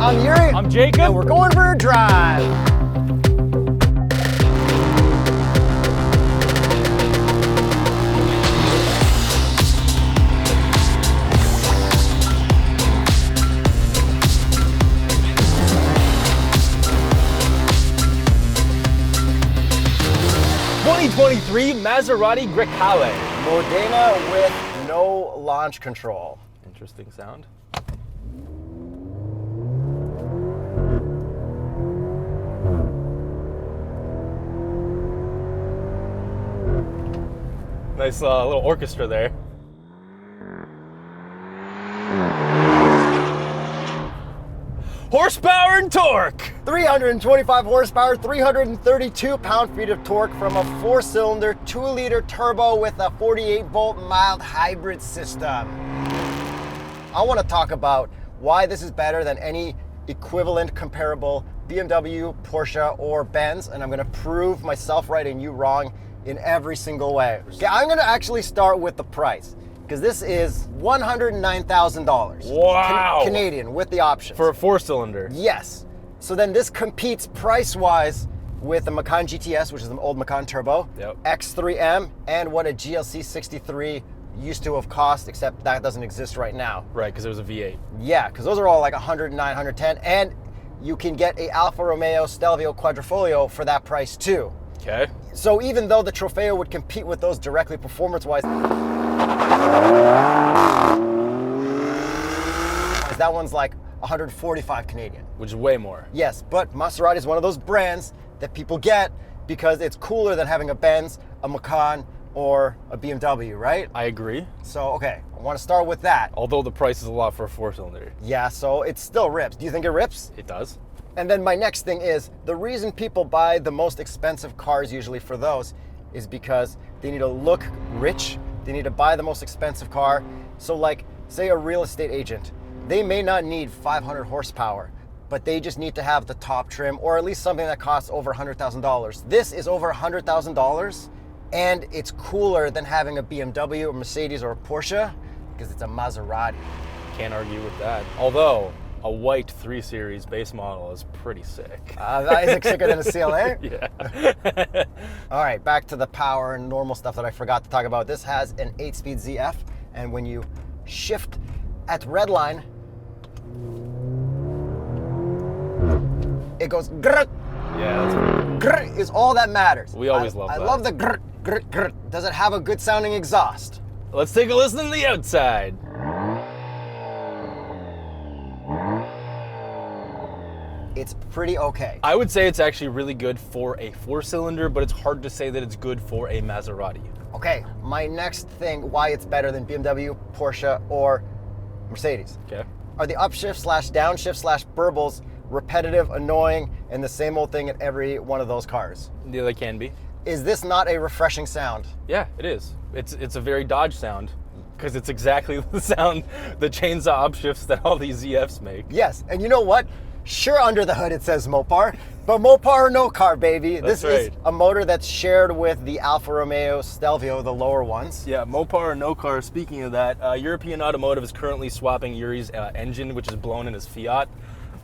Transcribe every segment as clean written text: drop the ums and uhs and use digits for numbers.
I'm Yuri. I'm Jacob. And we're going for a drive. '23 Maserati Grecale Modena with no launch control. Interesting sound. Nice little orchestra there. Horsepower and torque. 325 horsepower, 332 pound-feet of torque from a 4-cylinder, 2-liter turbo with a 48-volt mild hybrid system. I want to talk about why this is better than any equivalent comparable BMW, Porsche, or Benz, and I'm going to prove myself right and you wrong in every single way. Okay, I'm going to actually start with the price, because this is $109,000. Wow. Canadian with the options. For a 4-cylinder. Yes. So then this competes price-wise with the Macan GTS, which is an old Macan turbo, Yep. X3M, and what a GLC 63 used to have cost, except that doesn't exist right now. Right, because it was a V8. Yeah, because those are all like 109, 110, and you can get a Alfa Romeo Stelvio Quadrifoglio for that price too. Okay. So even though the Trofeo would compete with those directly performance-wise, that one's like 145 Canadian. Which is way more. Yes, but Maserati is one of those brands that people get because it's cooler than having a Benz, a Macan, or a BMW, right? I agree. So, okay, I want to start with that. Although the price is a lot for a 4-cylinder. Yeah, so it still rips. Do you think it rips? It does. And then my next thing is, the reason people buy the most expensive cars usually for those is because they need to look rich, they need to buy the most expensive car. So like, say a real estate agent, they may not need 500 horsepower, but they just need to have the top trim, or at least something that costs over $100,000. This is over $100,000, and it's cooler than having a BMW, a Mercedes, or a Porsche, because it's a Maserati. Can't argue with that. Although, a white 3 Series base model is pretty sick. That is sicker than a CLA? Yeah. All right, back to the power and normal stuff that I forgot to talk about. This has an 8-speed ZF, and when you shift at redline, it goes grr. Yeah, that's pretty cool. Grr is all that matters. We always love that. I love the grr, grr, grr. Does it have a good sounding exhaust? Let's take a listen to the outside. It's pretty okay. I would say it's actually really good for a 4-cylinder, but it's hard to say that it's good for a Maserati. Okay, my next thing, why it's better than BMW, Porsche, or Mercedes. Okay. Are the upshift slash downshift slash burbles repetitive, annoying, and the same old thing at every one of those cars? Yeah, they can be. Is this not a refreshing sound? Yeah, it is. It's a very Dodge sound, because it's exactly the sound, the chainsaw upshifts that all these ZFs make. Yes, and you know what? Sure, under the hood it says Mopar, but Mopar or no car, baby. That's This right. is a motor that's shared with the Alfa Romeo Stelvio, the lower ones. Yeah, Mopar or no car. Speaking of that, European Automotive is currently swapping Yuri's engine, which is blown in his Fiat.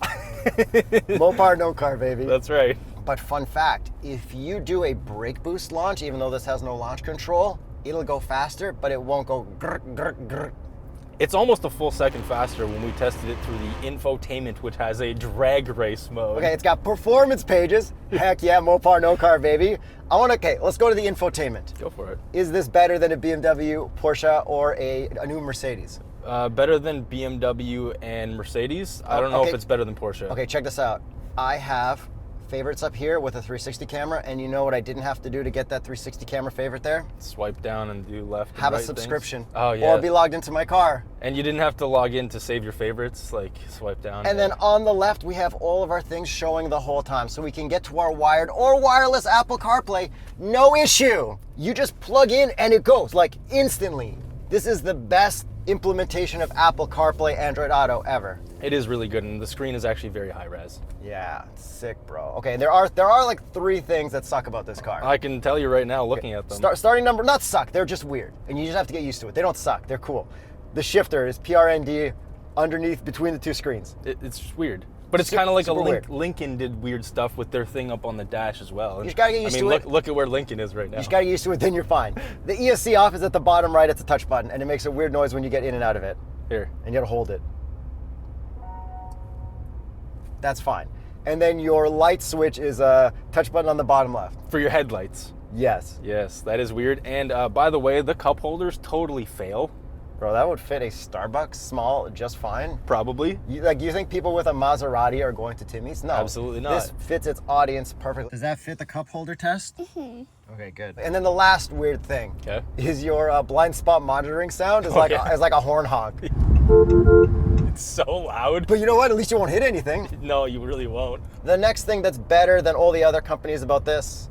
Mopar, no car, baby. That's right. But fun fact, if you do a brake boost launch, even though this has no launch control, it'll go faster, but it won't go grr, grr, grr. It's almost a full second faster when we tested it through the Infotainment, which has a drag race mode. Okay, it's got performance pages. Heck yeah, Mopar, no car, baby. Okay, let's go to the Infotainment. Go for it. Is this better than a BMW, Porsche, or a new Mercedes? Better than BMW and Mercedes. I don't know if it's better than Porsche. Okay, check this out. I have favorites up here with a 360 camera, and you know what I didn't have to do to get that 360 camera favorite there? Swipe down and do left. Have and a right subscription. Things. Oh yeah. Or be logged into my car. And you didn't have to log in to save your favorites, like swipe down. And then on the left, we have all of our things showing the whole time, so we can get to our wired or wireless Apple CarPlay, no issue. You just plug in and it goes, like instantly. This is the best implementation of Apple CarPlay Android Auto ever. It is really good, and the screen is actually very high res. Yeah, sick, bro. Okay, there are like 3 things that suck about this car. I can tell you right now, looking at them. Starting number, not suck, they're just weird, and you just have to get used to it. They don't suck, they're cool. The shifter is PRND underneath, between the 2 screens. It's just weird. But it's kind of like super weird. Lincoln did weird stuff with their thing up on the dash as well. You just gotta get used to it. Look at where Lincoln is right now. You just gotta get used to it, then you're fine. The ESC off is at the bottom right. It's a touch button, and it makes a weird noise when you get in and out of it. Here. And you gotta hold it. That's fine. And then your light switch is a touch button on the bottom left. For your headlights. Yes. Yes, that is weird. And by the way, the cup holders totally fail. Bro, that would fit a Starbucks small just fine. Probably. You think people with a Maserati are going to Timmy's? No. Absolutely not. This fits its audience perfectly. Does that fit the cup holder test? Mm-hmm. Okay, good. And then the last weird thing is your blind spot monitoring sound is like a horn honk. It's so loud. But you know what? At least you won't hit anything. No, you really won't. The next thing that's better than all the other companies about this,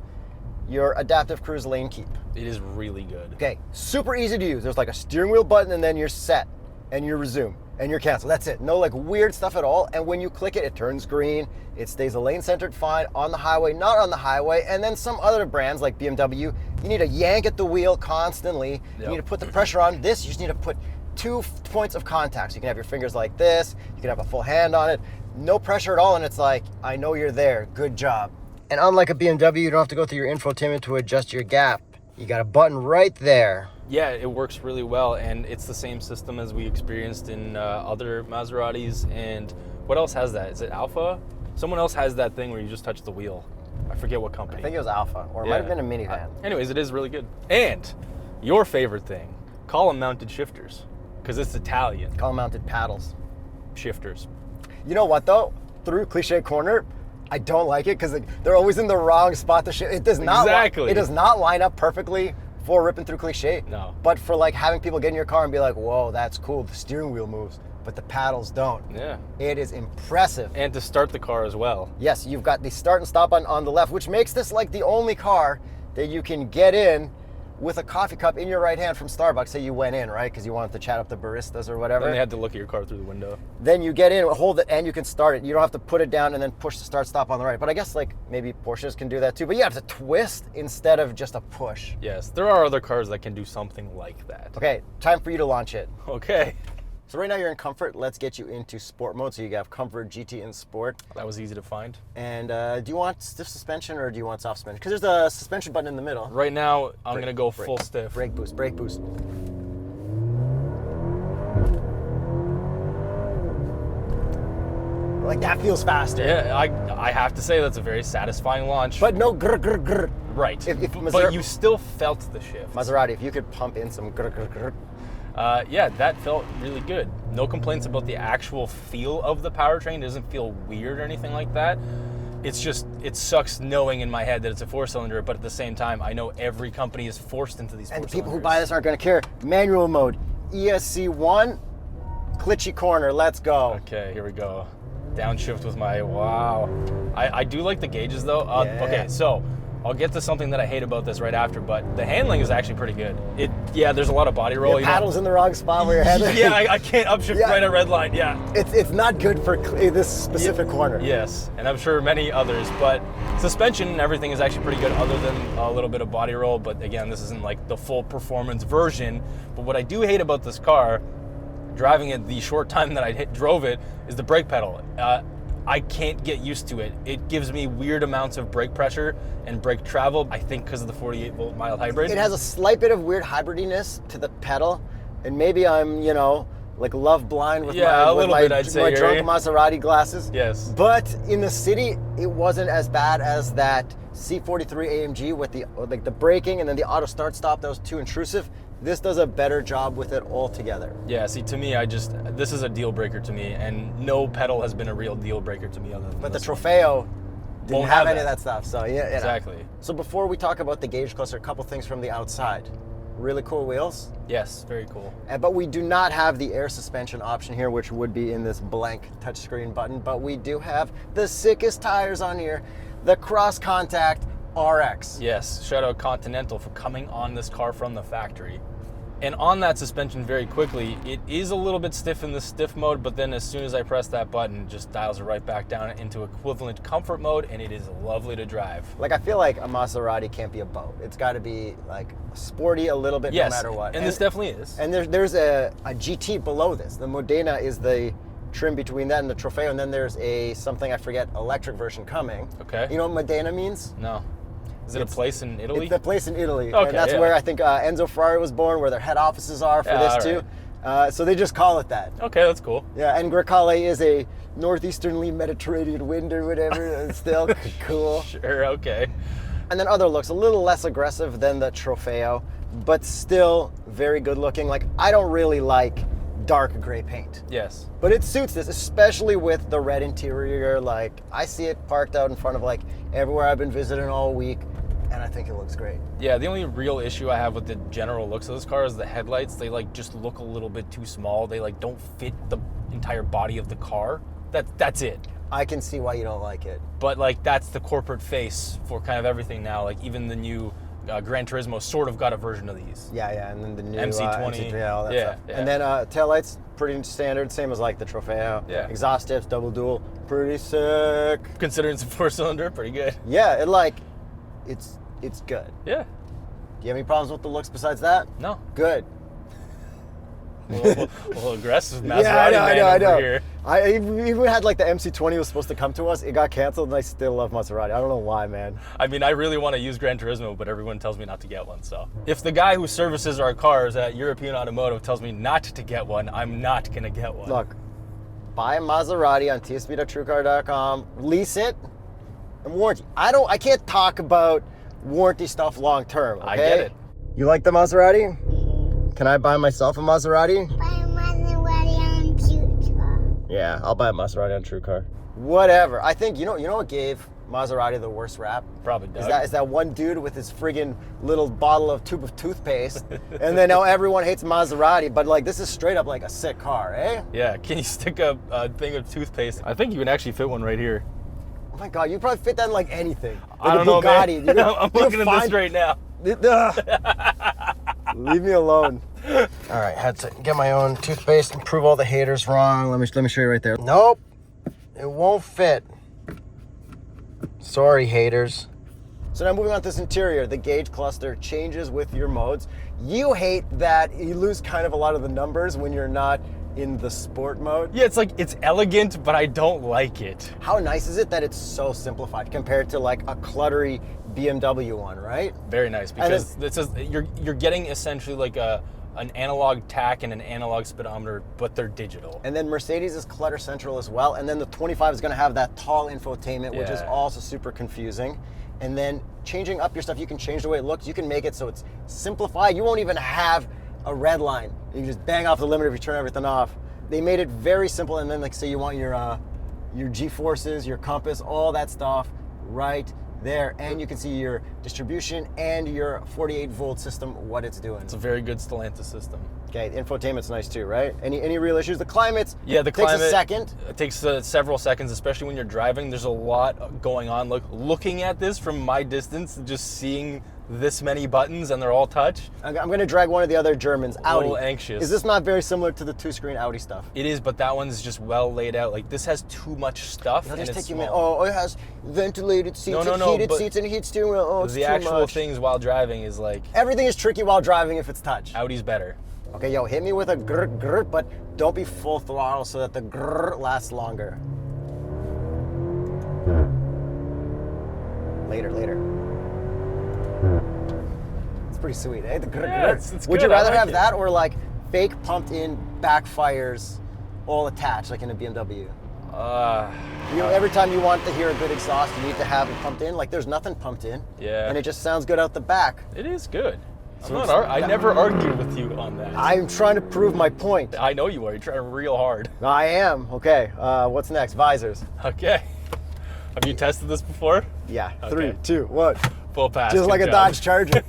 your adaptive cruise lane keep. It is really good. Okay, super easy to use. There's like a steering wheel button and then you're set and you resume and you're cancel. That's it. No like weird stuff at all. And when you click it, it turns green. It stays lane centered fine on the highway, not on the highway. And then some other brands like BMW, you need to yank at the wheel constantly. Yep. You need to put the pressure on. This, you just need to put 2 points of contact. So you can have your fingers like this. You can have a full hand on it. No pressure at all. And it's like, I know you're there. Good job. And unlike a BMW, you don't have to go through your infotainment to adjust your gap. You got a button right there. Yeah, it works really well, and it's the same system as we experienced in other Maseratis. And what else has that? Is it Alpha? Someone else has that thing where you just touch the wheel. I forget what company. I think it was Alpha, or it might have been a minivan. Anyways, it is really good. And your favorite thing, column-mounted shifters, because it's Italian. Column-mounted paddles. Shifters. You know what, though? Through Cliche Corner, I don't like it because they're always in the wrong spot to shift. It does not. Exactly. It does not line up perfectly for ripping through Cliche. No. But for like having people get in your car and be like, "Whoa, that's cool. The steering wheel moves, but the paddles don't." Yeah. It is impressive. And to start the car as well. Yes, you've got the start and stop button on the left, which makes this like the only car that you can get in with a coffee cup in your right hand from Starbucks. Say you went in, right? Because you wanted to chat up the baristas or whatever. And they had to look at your car through the window. Then you get in, hold it, and you can start it. You don't have to put it down and then push the start stop on the right. But I guess like maybe Porsches can do that too. But you have to twist instead of just a push. Yes, there are other cars that can do something like that. Okay, time for you to launch it. Okay. So right now you're in comfort. Let's get you into sport mode. So you have comfort, GT, and sport. That was easy to find. And do you want stiff suspension or do you want soft suspension? Because there's a suspension button in the middle. Right now, I'm going to go full stiff. Brake boost, brake boost. Like that feels faster. Yeah, I have to say that's a very satisfying launch. But no grr grr grr. Right. But you still felt the shift. Maserati, if you could pump in some grr grr grr. Yeah, that felt really good. No complaints about the actual feel of the powertrain. It doesn't feel weird or anything like that. It's just, it sucks knowing in my head that it's a 4-cylinder, but at the same time, I know every company is forced into these 4-cylinders. And the people who buy this aren't going to care. Manual mode, ESC1, Clichy corner, let's go. Okay, here we go. Downshift with my, wow. I do like the gauges though. Yeah. Okay, so I'll get to something that I hate about this right after, but the handling is actually pretty good. Yeah, there's a lot of body roll. Your paddle's in the wrong spot where your head is. Yeah, I can't upshift right at red line, yeah. It's not good for this specific corner. Yes, and I'm sure many others, but suspension and everything is actually pretty good other than a little bit of body roll, but again, this isn't like the full performance version. But what I do hate about this car, driving it the short time that I drove it, is the brake pedal. I can't get used to it. It gives me weird amounts of brake pressure and brake travel, I think because of the 48-volt mild hybrid. It has a slight bit of weird hybridiness to the pedal, and maybe I'm, like love blind with my drunk Maserati glasses. Yes. But in the city, it wasn't as bad as that C43 AMG with the braking and then the auto start stop that was too intrusive. This does a better job with it altogether. Yeah, see, to me, this is a deal breaker to me, and no pedal has been a real deal breaker to me other than But the this Trofeo didn't have any that. of that stuff, so yeah. Exactly. So before we talk about the gauge cluster, a couple things from the outside. Really cool wheels. Yes, very cool. But we do not have the air suspension option here, which would be in this blank touchscreen button, but we do have the sickest tires on here, the Cross Contact RX. Yes, shout out Continental for coming on this car from the factory. And on that suspension very quickly, it is a little bit stiff in the stiff mode, but then as soon as I press that button, it just dials it right back down into equivalent comfort mode, and it is lovely to drive. Like, I feel like a Maserati can't be a boat. It's got to be like sporty a little bit, no matter what. And this definitely is. And there's a GT below this. The Modena is the trim between that and the Trofeo, and then there's something I forget, electric version coming. Okay. You know what Modena means? No. Is it a place in Italy? It's a place in Italy, Okay, and that's where I think Enzo Ferrari was born, where their head offices are for this too. So they just call it that. Okay, that's cool. Yeah, and Grecale is a northeasternly Mediterranean wind or whatever. It's still cool. Sure, okay. And then other looks, a little less aggressive than the Trofeo, but still very good looking. Like, I don't really like dark gray paint. Yes. But it suits this, especially with the red interior. Like, I see it parked out in front of like everywhere I've been visiting all week, and I think it looks great. Yeah, the only real issue I have with the general looks of this car is the headlights. They like just look a little bit too small. They like don't fit the entire body of the car. That's it. I can see why you don't like it. But like that's the corporate face for kind of everything now. Like even the new Gran Turismo sort of got a version of these. Yeah, and then the new MC20, MC3, all that yeah, stuff. yeah. And then taillights, pretty standard, same as like the Trofeo. Yeah. Exhaust tips, double dual, pretty sick. Considering it's a 4-cylinder, pretty good. Yeah, it's good. Yeah. Do you have any problems with the looks besides that? No. Good. A little aggressive Maserati I know. here. I even had like the MC20 was supposed to come to us. It got canceled, and I still love Maserati. I don't know why, man. I mean, I really want to use Gran Turismo, but everyone tells me not to get one. So if the guy who services our cars at European Automotive tells me not to get one, I'm not going to get one. Look, buy a Maserati on tsb.truecar.com, lease it, and warranty. I can't talk about warranty stuff long term, okay? I get it. You like the Maserati? Can I buy myself a Maserati? Buy a Maserati on TuxMat. Yeah, I'll buy a Maserati on TrueCar. Whatever. I think you know what gave Maserati the worst rap? Probably Doug. Is that one dude with his friggin' little tube of toothpaste, and then now everyone hates Maserati. But like, this is straight up like a sick car, eh? Yeah, can you stick a thing of toothpaste? I think you can actually fit one right here. Oh my God, you probably fit that in like anything. Like I don't know, Bugatti. man. I'm looking at this right now. Leave me alone. All right, had to get my own toothpaste and prove all the haters wrong. Let me show you right there. Nope, it won't fit. Sorry, haters. So now moving on to this interior, the gauge cluster changes with your modes. You hate that you lose kind of a lot of the numbers when you're not in the sport mode. Yeah, it's elegant, but I don't like it. How nice is it that it's so simplified compared to like a cluttery BMW one, right? Very nice, because this is you're getting essentially like an analog tach and an analog speedometer, but they're digital. And then Mercedes is clutter central as well. And then the 25 is going to have that tall infotainment, which is also super confusing. And then changing up your stuff, you can change the way it looks. You can make it so it's simplified. You won't even have a red line. You can just bang off the limiter if you turn everything off. They made it very simple. And then like say you want your G-forces, your compass, all that stuff right there, and you can see your distribution and your 48-volt system, what it's doing. It's a very good Stellantis system. Okay, the infotainment's nice too, right? Any real issues? The climate's the takes climate a second. It takes several seconds, especially when you're driving. There's a lot going on. Looking at this from my distance, just seeing this many buttons and they're all touch. I'm going to drag one of the other Germans, Audi. A little anxious. Is this not very similar to the two-screen Audi stuff? It is, but that one's just well laid out. Like this has too much stuff. They'll and just it's take you small. it has ventilated seats and No, heated but seats and heat steering wheel. Oh, it's the too actual much. things while driving is like Everything is tricky while driving if it's touch. Audi's better. Okay, yo, hit me with a grr, grr, but don't be full throttle so that the grr lasts longer. Later. It's pretty sweet, eh? The grr, Yeah, grr. it's Would good. you rather I like have it. that or like fake pumped in backfires all attached like in a BMW? Every time you want to hear a good exhaust, you need to have it pumped in. Like there's nothing pumped in. Yeah. And it just sounds good out the back. It is good. So I never argued with you on that. I'm trying to prove my point. I know you are. You're trying real hard. I am. Okay, what's next? Visors. Okay. Have you tested this before? Yeah. Okay. 3, 2, 1. Full pass. Just good like a job. Dodge Charger.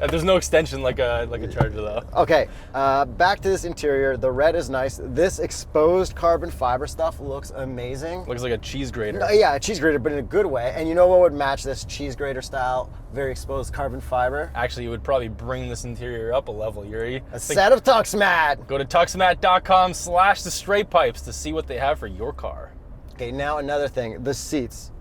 There's no extension like a Charger though. Okay, back to this interior. The red is nice. This exposed carbon fiber stuff looks amazing. Looks like a cheese grater. Yeah, a cheese grater, but in a good way. And you know what would match this cheese grater style, very exposed carbon fiber? Actually, it would probably bring this interior up a level, Yuri. A set of TuxMat. Go to TuxMat.com/TheStraightPipes to see what they have for your car. Okay, now another thing. The seats.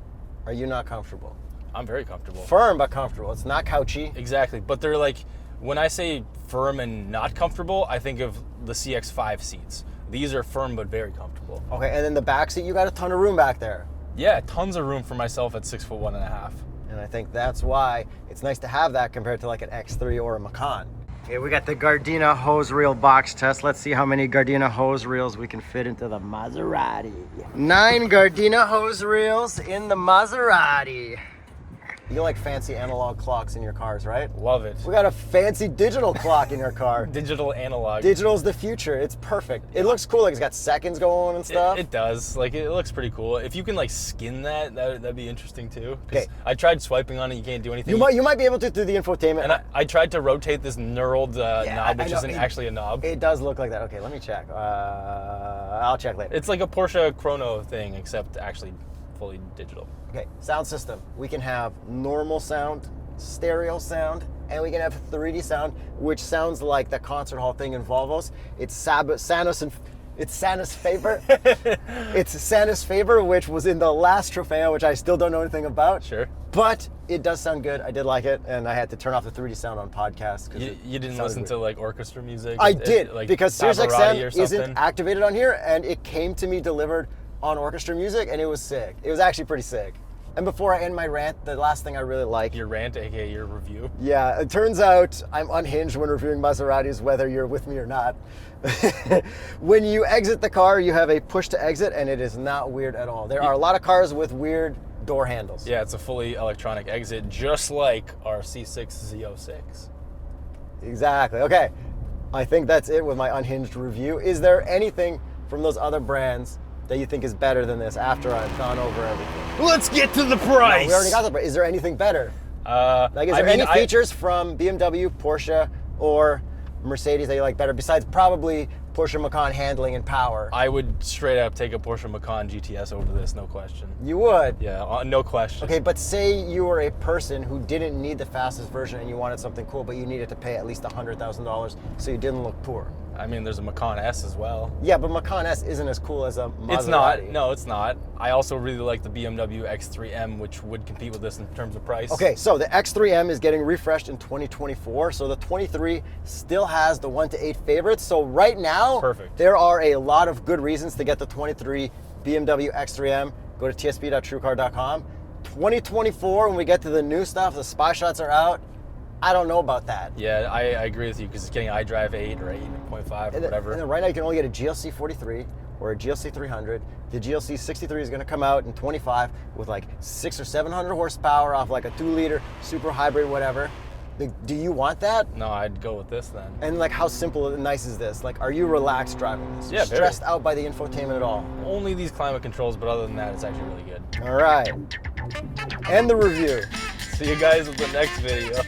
Are you not comfortable? I'm very comfortable. Firm but comfortable. It's not couchy. Exactly, but they're like, when I say firm and not comfortable, I think of the CX-5 seats. These are firm but very comfortable. Okay, and then the back seat, you got a ton of room back there. Yeah, tons of room for myself at 6'1.5". And I think that's why it's nice to have that compared to like an X3 or a Macan. Okay, we got the Gardena hose reel box test. Let's see how many Gardena hose reels we can fit into the Maserati. 9 Gardena hose reels in the Maserati. You like fancy analog clocks in your cars, right? Love it. We got a fancy digital clock in your car. Digital analog. Digital's the future. It's perfect. It looks cool. Like it's got seconds going and stuff. It does. Like it looks pretty cool. If you can like skin that'd be interesting too. 'Cause Okay. I tried swiping on it. You can't do anything. You might be able to through the infotainment. And I tried to rotate this knurled knob, which isn't actually a knob. It does look like that. Okay, let me check. I'll check later. It's like a Porsche Chrono thing, except actually fully digital. Okay, sound system. We can have normal sound, stereo sound, and we can have 3D sound, which sounds like the concert hall thing in Volvos. It's Santa's favor. It's Santa's favor, which was in the last Trofeo, which I still don't know anything about. Sure. But it does sound good. I did like it, and I had to turn off the 3D sound on podcasts. You didn't listen to like orchestra music? I did, like because Sirius Pavarotti or XM isn't something? activated on here, and it came to me delivered on orchestra music, and it was sick. It was actually pretty sick. And before I end my rant, the last thing I really like. Your rant, aka your review. Yeah, it turns out I'm unhinged when reviewing Maseratis, whether you're with me or not. When you exit the car, you have a push to exit, and it is not weird at all. There are a lot of cars with weird door handles. Yeah, it's a fully electronic exit, just like our C6 Z06. Exactly. Okay, I think that's it with my unhinged review. Is there anything from those other brands that you think is better than this after I've gone over everything? Let's get to the price. No, we already got the price. Is there anything better? Like, is there any features from BMW, Porsche, or Mercedes that you like better besides probably Porsche Macan handling and power? I would straight up take a Porsche Macan GTS over this, no question. You would? Yeah, no question. Okay, but say you were a person who didn't need the fastest version and you wanted something cool, but you needed to pay at least $100,000 so you didn't look poor. I mean, there's a Macan S as well. Yeah, but Macan S isn't as cool as a Maserati. It's not. No, it's not. I also really like the BMW X3M, which would compete with this in terms of price. Okay, so the X3M is getting refreshed in 2024. So the 23 still has the 1 to 8 favorites. So right now, perfect. There are a lot of good reasons to get the 23 BMW X3M. Go to tsp.truecar.com. 2024, when we get to the new stuff, the spy shots are out. I don't know about that. Yeah, I agree with you because it's getting iDrive 8 or 8.5 or whatever. And then right now you can only get a GLC 43 or a GLC 300. The GLC 63 is going to come out in 25 with like 600 or 700 horsepower off like a 2-liter super hybrid, whatever. Like, do you want that? No, I'd go with this then. And like, how simple and nice is this? Like, are you relaxed driving this? Yeah, stressed out by the infotainment at all? Only these climate controls, but other than that, it's actually really good. All right. And the review. See you guys with the next video.